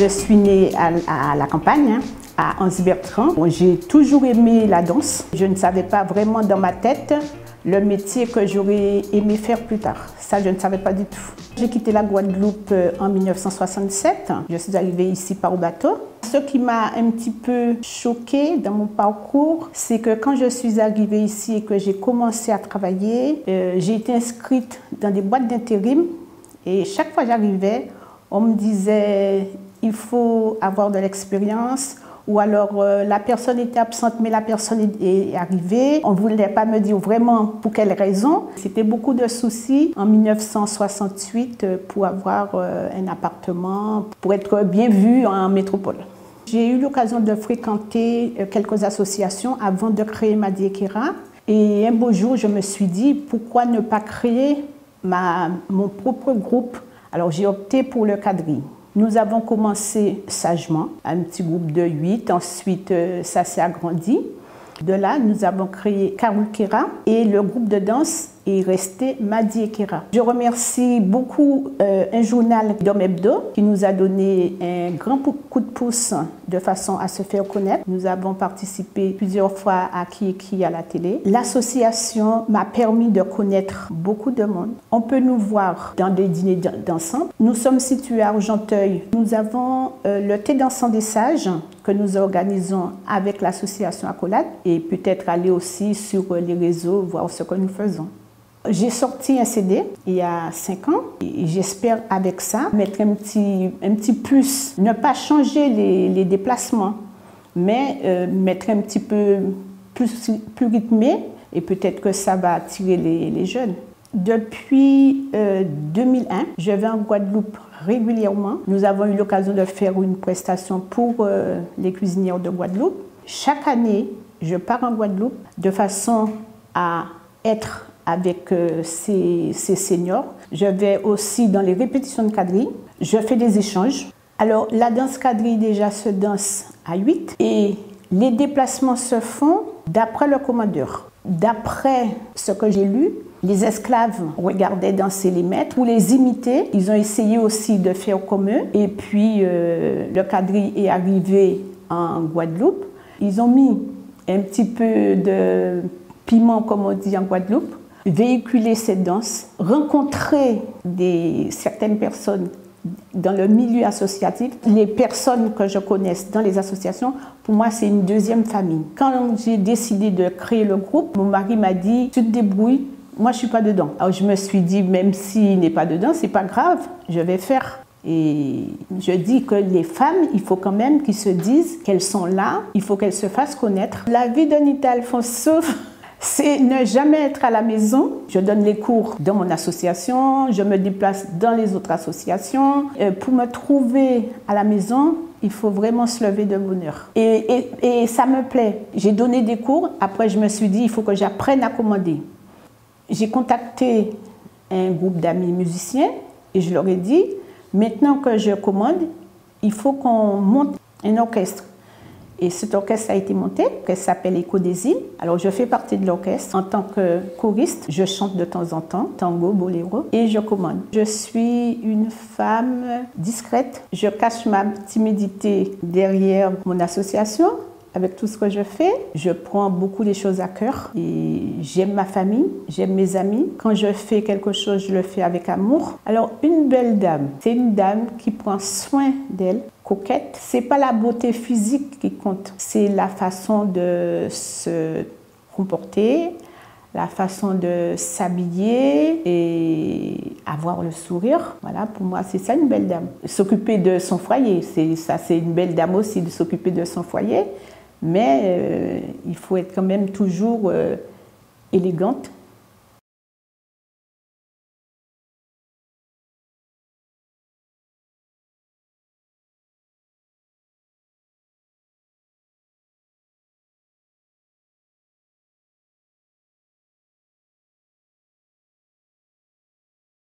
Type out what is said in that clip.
Je suis née à la campagne, à Anse-Bertrand. J'ai toujours aimé la danse. Je ne savais pas vraiment dans ma tête le métier que j'aurais aimé faire plus tard. Ça, je ne savais pas du tout. J'ai quitté la Guadeloupe en 1967. Je suis arrivée ici par bateau. Ce qui m'a un petit peu choquée dans mon parcours, c'est que quand je suis arrivée ici et que j'ai commencé à travailler, j'ai été inscrite dans des boîtes d'intérim. Et chaque fois que j'arrivais, on me disait il faut avoir de l'expérience. Ou alors la personne était absente mais la personne est arrivée. On ne voulait pas me dire vraiment pour quelle raison. C'était beaucoup de soucis en 1968 pour avoir un appartement, pour être bien vu en métropole. J'ai eu l'occasion de fréquenter quelques associations avant de créer Madi Ekera. Et un beau jour, je me suis dit pourquoi ne pas créer mon propre groupe. Alors j'ai opté pour le quadrille. Nous avons commencé sagement, un petit groupe de 8, ensuite ça s'est agrandi. De là, nous avons créé Karul Kera et le groupe de danse est resté Madi Ekera. Je remercie beaucoup un journal d'Homme Hebdo qui nous a donné un grand coup de pouce de façon à se faire connaître. Nous avons participé plusieurs fois à Qui à la télé. L'association m'a permis de connaître beaucoup de monde. On peut nous voir dans des dîners d'ensemble. Nous sommes situés à Argenteuil. Nous avons le thé dansant des sages que nous organisons avec l'association Accolade et peut-être aller aussi sur les réseaux voir ce que nous faisons. J'ai sorti un CD il y a 5 ans et j'espère avec ça mettre un petit plus, ne pas changer les déplacements, mais mettre un petit peu plus rythmé et peut-être que ça va attirer les jeunes. Depuis 2001, je vais en Guadeloupe régulièrement. Nous avons eu l'occasion de faire une prestation pour les cuisinières de Guadeloupe. Chaque année, je pars en Guadeloupe de façon à être avec ces seniors. Je vais aussi dans les répétitions de quadrille. Je fais des échanges. Alors, la danse quadrille déjà se danse à 8 et les déplacements se font d'après le commandeur. D'après ce que j'ai lu, les esclaves regardaient danser les maîtres pour les imiter. Ils ont essayé aussi de faire comme eux. Et puis, le quadrille est arrivé en Guadeloupe. Ils ont mis un petit peu de piment, comme on dit en Guadeloupe, véhiculer cette danse, rencontrer certaines personnes dans le milieu associatif. Les personnes que je connaisse dans les associations, pour moi, c'est une deuxième famille. Quand j'ai décidé de créer le groupe, mon mari m'a dit « Tu te débrouilles, moi je ne suis pas dedans ». Alors je me suis dit, même s'il n'est pas dedans, ce n'est pas grave, je vais faire. Et je dis que les femmes, il faut quand même qu'ils se disent qu'elles sont là, il faut qu'elles se fassent connaître. La vie d'Anita Alfonso, c'est ne jamais être à la maison. Je donne les cours dans mon association, je me déplace dans les autres associations. Pour me trouver à la maison, il faut vraiment se lever de bonne heure. Et ça me plaît. J'ai donné des cours, après je me suis dit, il faut que j'apprenne à commander. J'ai contacté un groupe d'amis musiciens et je leur ai dit, maintenant que je commande, il faut qu'on monte un orchestre. Et cet orchestre a été monté, qui s'appelle Écho des îles. Alors je fais partie de l'orchestre en tant que choriste. Je chante de temps en temps, tango, boléro, et je commande. Je suis une femme discrète. Je cache ma timidité derrière mon association. Avec tout ce que je fais, je prends beaucoup les choses à cœur et j'aime ma famille, j'aime mes amis. Quand je fais quelque chose, je le fais avec amour. Alors, une belle dame, c'est une dame qui prend soin d'elle, coquette. C'est pas la beauté physique qui compte, c'est la façon de se comporter, la façon de s'habiller et avoir le sourire. Voilà, pour moi, c'est ça une belle dame. S'occuper de son foyer, c'est une belle dame aussi de s'occuper de son foyer. Mais il faut être quand même toujours élégante